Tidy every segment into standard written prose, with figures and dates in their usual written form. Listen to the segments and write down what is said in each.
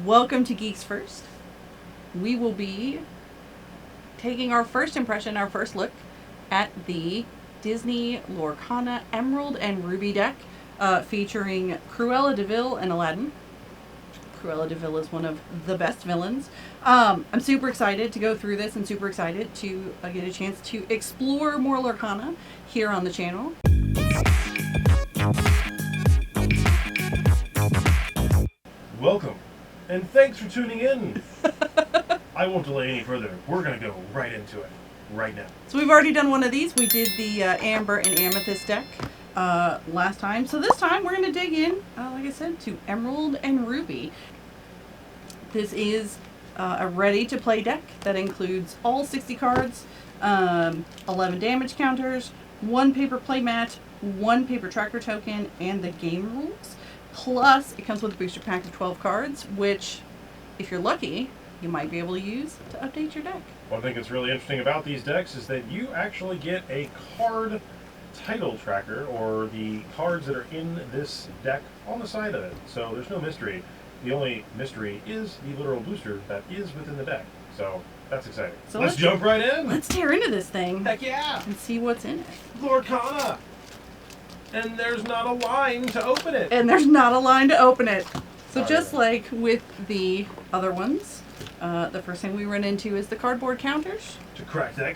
Welcome to Geeks First. We will be taking our first impression, our first look at the Disney Lorcana Emerald and Ruby deck featuring Cruella de Vil and Aladdin. Cruella de Vil is one of the best villains. I'm super excited to go through this and super excited to get a chance to explore more Lorcana here on the channel. Welcome, and thanks for tuning in. I won't delay any further. We're going to go right into it, right now. So we've already done one of these. We did the Amber and Amethyst deck last time. So this time we're going to dig in, like I said, to Emerald and Ruby. This is a ready-to-play deck that includes all 60 cards, 11 damage counters, 1 paper playmat, 1 paper tracker token, and the game rules. Plus, it comes with a booster pack of 12 cards, which, if you're lucky, you might be able to use to update your deck. One thing that's really interesting about these decks is that you actually get a card title tracker, or the cards that are in this deck on the side of it. So there's no mystery. The only mystery is the literal booster that is within the deck. So that's exciting. So let's jump right in. Let's tear into this thing. Heck yeah! And see what's in it. Lorcana! And there's not a line to open it. So just like with the other ones, the first thing we run into is the cardboard counters. To crack that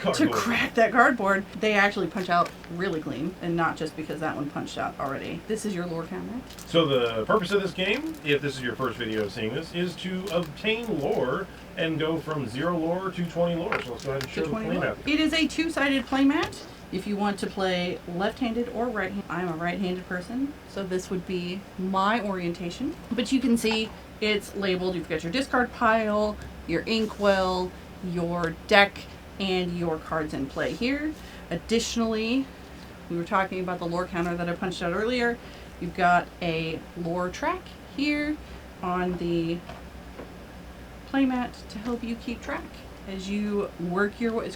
cardboard. They actually punch out really clean, and not just because that one punched out already. This is your lore counter. So the purpose of this game, if this is your first video of seeing this, is to obtain lore and go from 0 lore to 20 lore. So let's go ahead and show the playmat. It is a 2-sided playmat. If you want to play left-handed or right-handed, I'm a right-handed person, so this would be my orientation. But you can see it's labeled. You've got your discard pile, your inkwell, your deck, and your cards in play here. Additionally, we were talking about the lore counter that I punched out earlier. You've got a lore track here on the playmat to help you keep track as you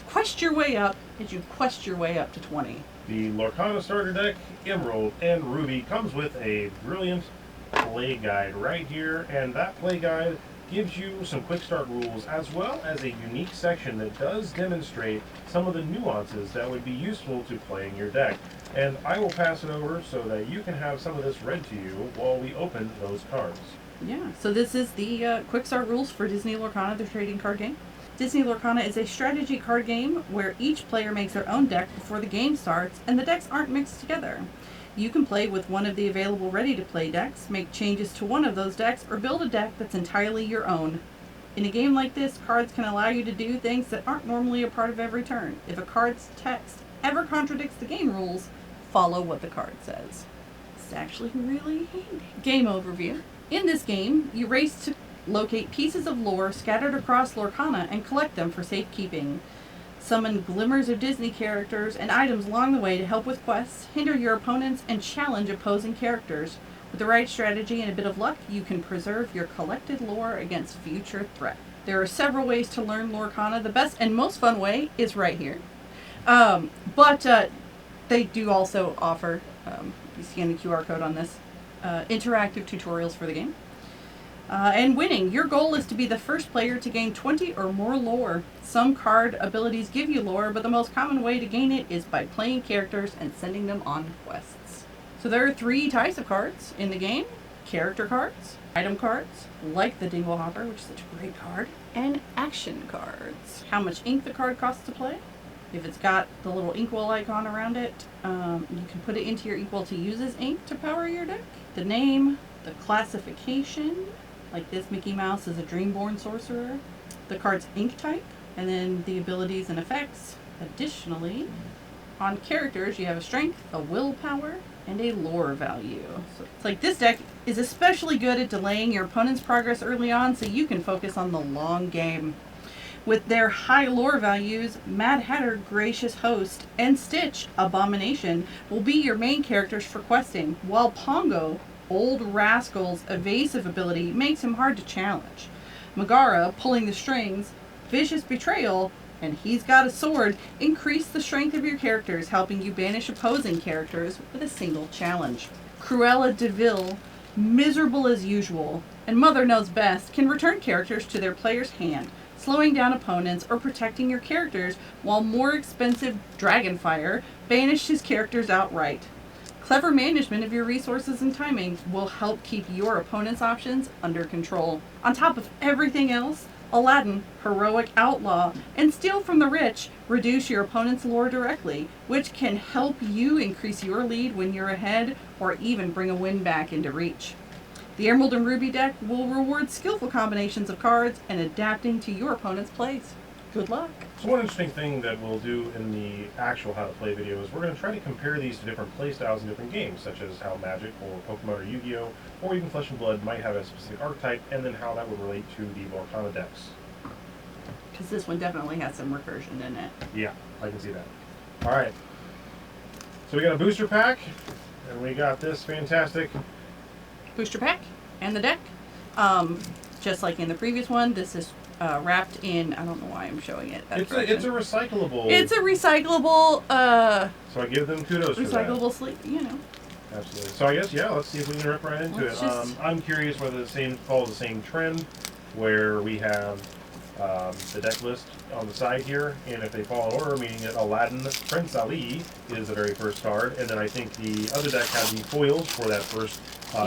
quest your way up to 20. The Lorcana starter deck, Emerald and Ruby, comes with a brilliant play guide right here, and that play guide gives you some quick start rules as well as a unique section that does demonstrate some of the nuances that would be useful to playing your deck. And I will pass it over so that you can have some of this read to you while we open those cards. Yeah, so this is the quick start rules for Disney Lorcana, the trading card game. Disney Lorcana is a strategy card game where each player makes their own deck before the game starts, and the decks aren't mixed together. You can play with one of the available ready-to-play decks, make changes to one of those decks, or build a deck that's entirely your own. In a game like this, cards can allow you to do things that aren't normally a part of every turn. If a card's text ever contradicts the game rules, follow what the card says. It's actually really handy. Game overview. In this game, you race to locate pieces of lore scattered across Lorcana and collect them for safekeeping. Summon glimmers of Disney characters and items along the way to help with quests, hinder your opponents, and challenge opposing characters. With the right strategy and a bit of luck, you can preserve your collected lore against future threat. There are several ways to learn Lorcana. The best and most fun way is right here. But they do also offer, you scan the QR code on this, interactive tutorials for the game. And winning. Your goal is to be the first player to gain 20 or more lore. Some card abilities give you lore, but the most common way to gain it is by playing characters and sending them on quests. So there are 3 types of cards in the game. Character cards, item cards, like the Dingle Hopper, which is such a great card, and action cards. How much ink the card costs to play. If it's got the little inkwell icon around it, you can put it into your inkwell to use as ink to power your deck. The name, the classification, like this Mickey Mouse is a Dreamborn Sorcerer. The card's ink type, and then the abilities and effects. Additionally, on characters, you have a strength, a willpower, and a lore value. So it's like this deck is especially good at delaying your opponent's progress early on so you can focus on the long game. With their high lore values, Mad Hatter, Gracious Host, and Stitch, Abomination, will be your main characters for questing, while Pongo, Old Rascal's evasive ability makes him hard to challenge. Megara, Pulling the Strings, Vicious Betrayal, and He's Got a Sword increase the strength of your characters, helping you banish opposing characters with a single challenge. Cruella de Vil, Miserable as Usual, and Mother Knows Best can return characters to their player's hand, slowing down opponents or protecting your characters, while more expensive Dragonfire banishes characters outright. Clever management of your resources and timing will help keep your opponent's options under control. On top of everything else, Aladdin, Heroic Outlaw, and Steal from the Rich reduce your opponent's lore directly, which can help you increase your lead when you're ahead or even bring a win back into reach. The Emerald and Ruby deck will reward skillful combinations of cards and adapting to your opponent's plays. Good luck. So one interesting thing that we'll do in the actual how to play video is we're going to try to compare these to different play styles in different games, such as how Magic or Pokemon or Yu-Gi-Oh! Or even Flesh and Blood might have a specific archetype, and then how that would relate to the Lorcana decks. Because this one definitely has some recursion in it. Yeah, I can see that. Alright. So we got a booster pack, and we got this fantastic Booster pack and the deck. Just like in the previous one, this is wrapped in, I don't know why I'm showing it. It's a recyclable. It's a recyclable. So I give them kudos for that. Recyclable sleeve, you know. Absolutely. So I guess let's see if we can rip right into it. I'm curious whether the follows the same trend, where we have the deck list on the side here, and if they fall in order, meaning that Aladdin Prince Ali is the very first card, and then I think the other deck has the foils for that first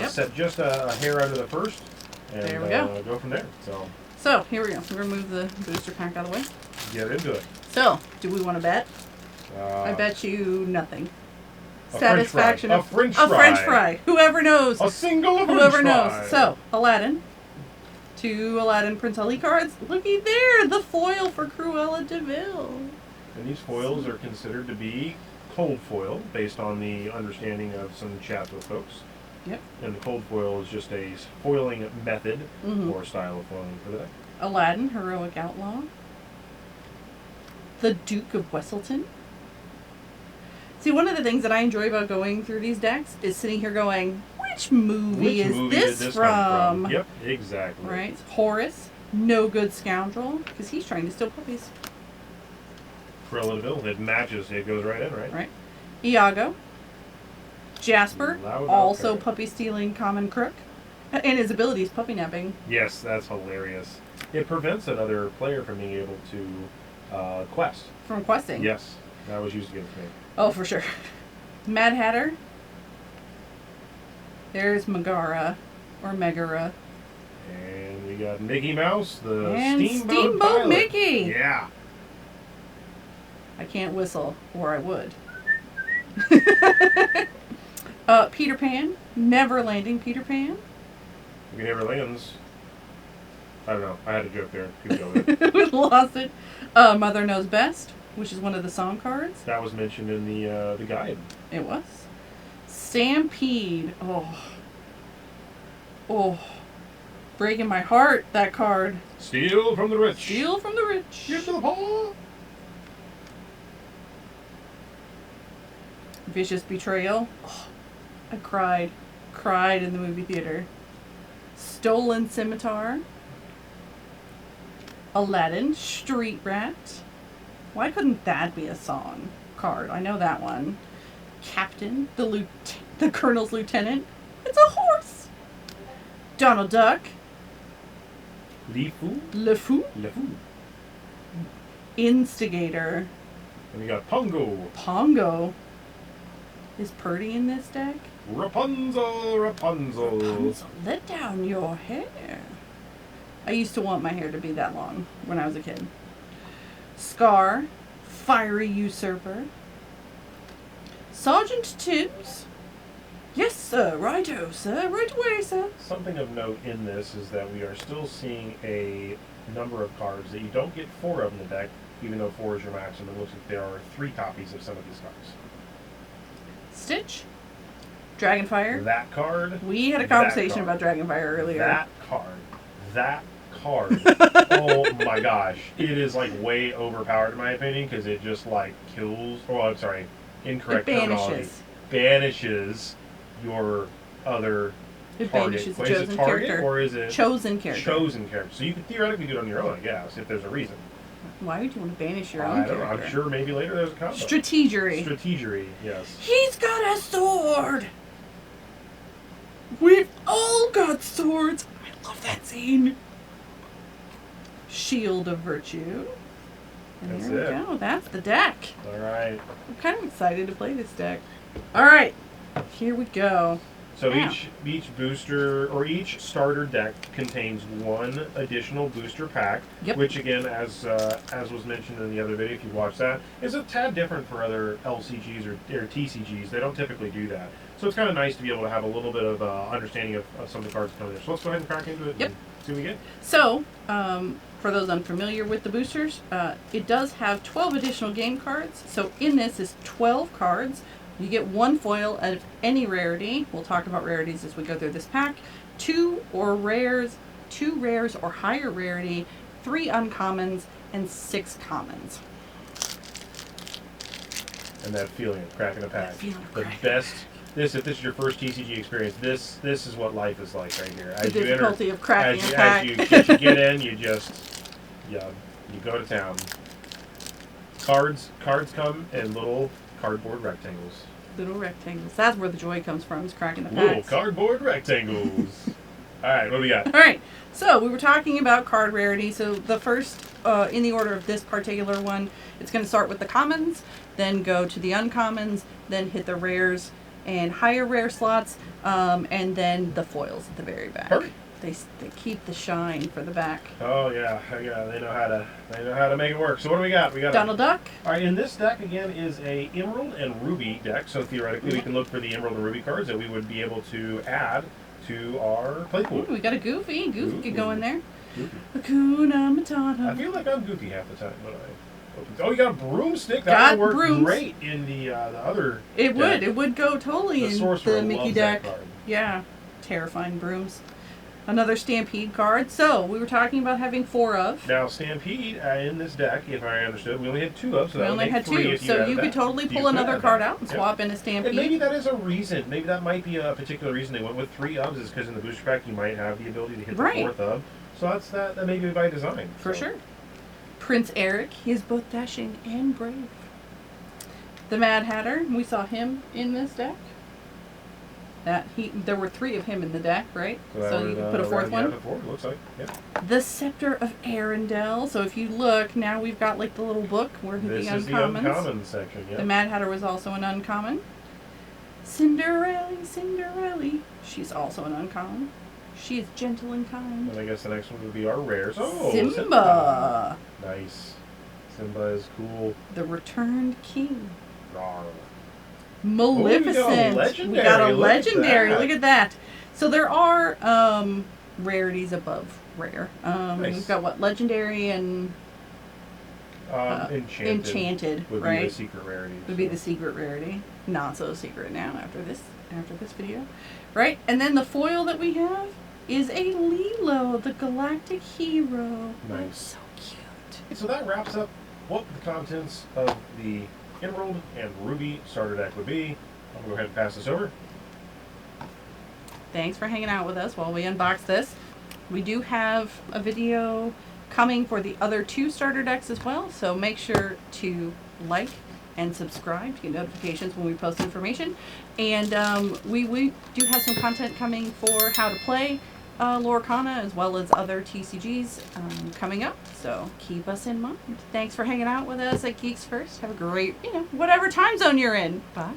set, just a hair out of the first, and there we go. Go from there. So here we go. We're gonna move the booster pack out of the way. Get into it. So, do we want to bet? I bet you nothing. A Satisfaction French fry. of a French fry. Whoever knows. A single of Whoever French knows. fry. So, Aladdin. 2 Aladdin Prince Ali cards. Looky there, the foil for Cruella de Vil. And these foils are considered to be cold foil, based on the understanding of some chats with folks. Yep. And the cold foil is just a foiling method or style of foiling for the deck. Aladdin, Heroic Outlaw. The Duke of Wesselton. See, one of the things that I enjoy about going through these decks is sitting here going, which movie is this from? Yep, exactly. Right. Horace, No Good Scoundrel, because he's trying to steal puppies. Cruella de Vil, it matches, it goes right in, right? Right. Iago. Jasper, Loud also outcry. puppy stealing common crook. And his ability is puppy napping. Yes, that's hilarious. It prevents another player from being able to quest. From questing. Yes, that was used against me. Oh, for sure. Mad Hatter. There's Megara, or Megara. And we got Mickey Mouse, the And Steamboat Pilot. Mickey! Yeah. I can't whistle, or I would. Peter Pan. Never Landing Peter Pan. If he never lands, I don't know. I had a joke there. Keep going. We lost it. Mother Knows Best, which is one of the song cards. That was mentioned in the guide. It was. Stampede. Oh. Breaking my heart, that card. Steal from the rich. Steal from the rich. Get to the poor. Vicious Betrayal. Oh, I cried. Cried in the movie theater. Stolen Scimitar. Aladdin. Street Rat. Why couldn't that be a song card? I know that one. Captain. The Colonel's Lieutenant. It's a horse. Donald Duck. Le Fou. Le Fou. Le Fou. Instigator. And we got Pongo. Pongo. Is Purdy in this deck? Rapunzel, Rapunzel. Rapunzel, let down your hair. I used to want my hair to be that long when I was a kid. Scar. Fiery Usurper. Sergeant Tibbs. Yes, sir. Righto, sir. Right away, sir. Something of note in this is that we are still seeing a number of cards that you don't get 4 of in the deck, even though 4 is your maximum. It looks like there are 3 copies of some of these cards. Stitch. Dragonfire. That card. We had a conversation about Dragonfire earlier. That card. Oh my gosh. It is like way overpowered in my opinion, because it just like kills, I'm sorry, incorrect terminology. Banishes your other It target. banishes the Wait, is chosen it target character. or is it chosen character? Chosen character. So you could theoretically do it on your own, I guess, if there's a reason. Why would you want to banish your own I don't know. character? I'm sure maybe later there's a combo. Strategery. Yes. He's got a sword! We've all got swords! I love that scene. Shield of Virtue. And That's there we it. go. That's the deck. All right. I'm kind of excited to play this deck. All right. Here we go. So Now. each booster or each starter deck contains one additional booster pack, Yep. which again, as was mentioned in the other video, if you watch that, is a tad different for other LCGs or TCGs. They don't typically do that. So it's kind of nice to be able to have a little bit of understanding of some of the cards coming there. So let's go ahead and crack into it Yep. and see what we get. So, for those unfamiliar with the boosters, it does have 12 additional game cards. So in this is 12 cards. You get one foil of any rarity. We'll talk about rarities as we go through this pack. Two rares or higher rarity, 3 uncommons, and 6 commons. And that feeling of cracking a pack. That feeling of The cracking a best. If this is your first TCG experience, this is what life is like right here. The difficulty of cracking a as pack. you get in, you go to town. Cards come in little cardboard rectangles. Little rectangles. That's where the joy comes from, is cracking the Little packs. cardboard rectangles. All right, what do we got? All right. So we were talking about card rarity. So the first, in the order of this particular one, it's going to start with the commons, then go to the uncommons, then hit the rares and higher rare slots, and then the foils at the very back. Perfect. They keep the shine for the back. Oh yeah. They know how to make it work. So what do we got? We got Donald Duck. All right, and this deck again is a Emerald and Ruby deck. So theoretically, we can look for the Emerald and Ruby cards that we would be able to add to our play pool. Ooh, we got a Goofy. Goofy could go in there. Goofy. Hakuna I Matata. feel like I'm goofy half the time, but oh, you got a broomstick. Got That would work brooms. great in the other. It would. deck. It would go totally The in sorcerer the Mickey loves deck. that card. Yeah. Terrifying brooms. Another Stampede card. So, we were talking about having 4 of. Now Stampede in this deck, if I understood, we only had 2 of. So We that would only make had 3 2. if So, added you could that. totally You pull could another add card that. out and Yep. swap in a Stampede. And maybe that is a reason. Maybe that might be a particular reason they went with 3 ofs, is because in the booster pack you might have the ability to hit Right. the 4th of. So that may be by design. For so. sure. Prince Eric. He is both dashing and brave. The Mad Hatter. We saw him in this deck. There were 3 of him in the deck, right? So you can put a 4th one. Yeah, the 4th looks like. Yeah. The Scepter of Arendelle. So if you look, now we've got like the little book where the This is the uncommons. uncommon section. Yeah. The Mad Hatter was also an uncommon. Cinderella. She's also an uncommon. She is gentle and kind. And I guess the next one would be our rares. Oh, Simba. Nice. Simba is cool. The Returned King. Rawr. Maleficent. legendary. We got a Look at legendary. that. Look at that. So there are rarities above rare. Nice. We've got what? Legendary and Enchanted, would be right? the secret rarity. Would be the secret rarity. Not so secret now after this video. Right? And then the foil that we have is a Lilo, the Galactic Hero. Nice. Oh, so cute. So that wraps up what the contents of the Emerald and Ruby starter deck would be. I'm going to go ahead and pass this over. Thanks for hanging out with us while we unbox this. We do have a video coming for the other 2 starter decks as well, so make sure to like and subscribe to get notifications when we post information. And we do have some content coming for how to play Lorcana as well as other TCGs coming up, so keep us in mind. Thanks for hanging out with us at Geeks First. Have a great, whatever time zone you're in. Bye.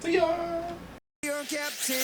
See ya! Your captain.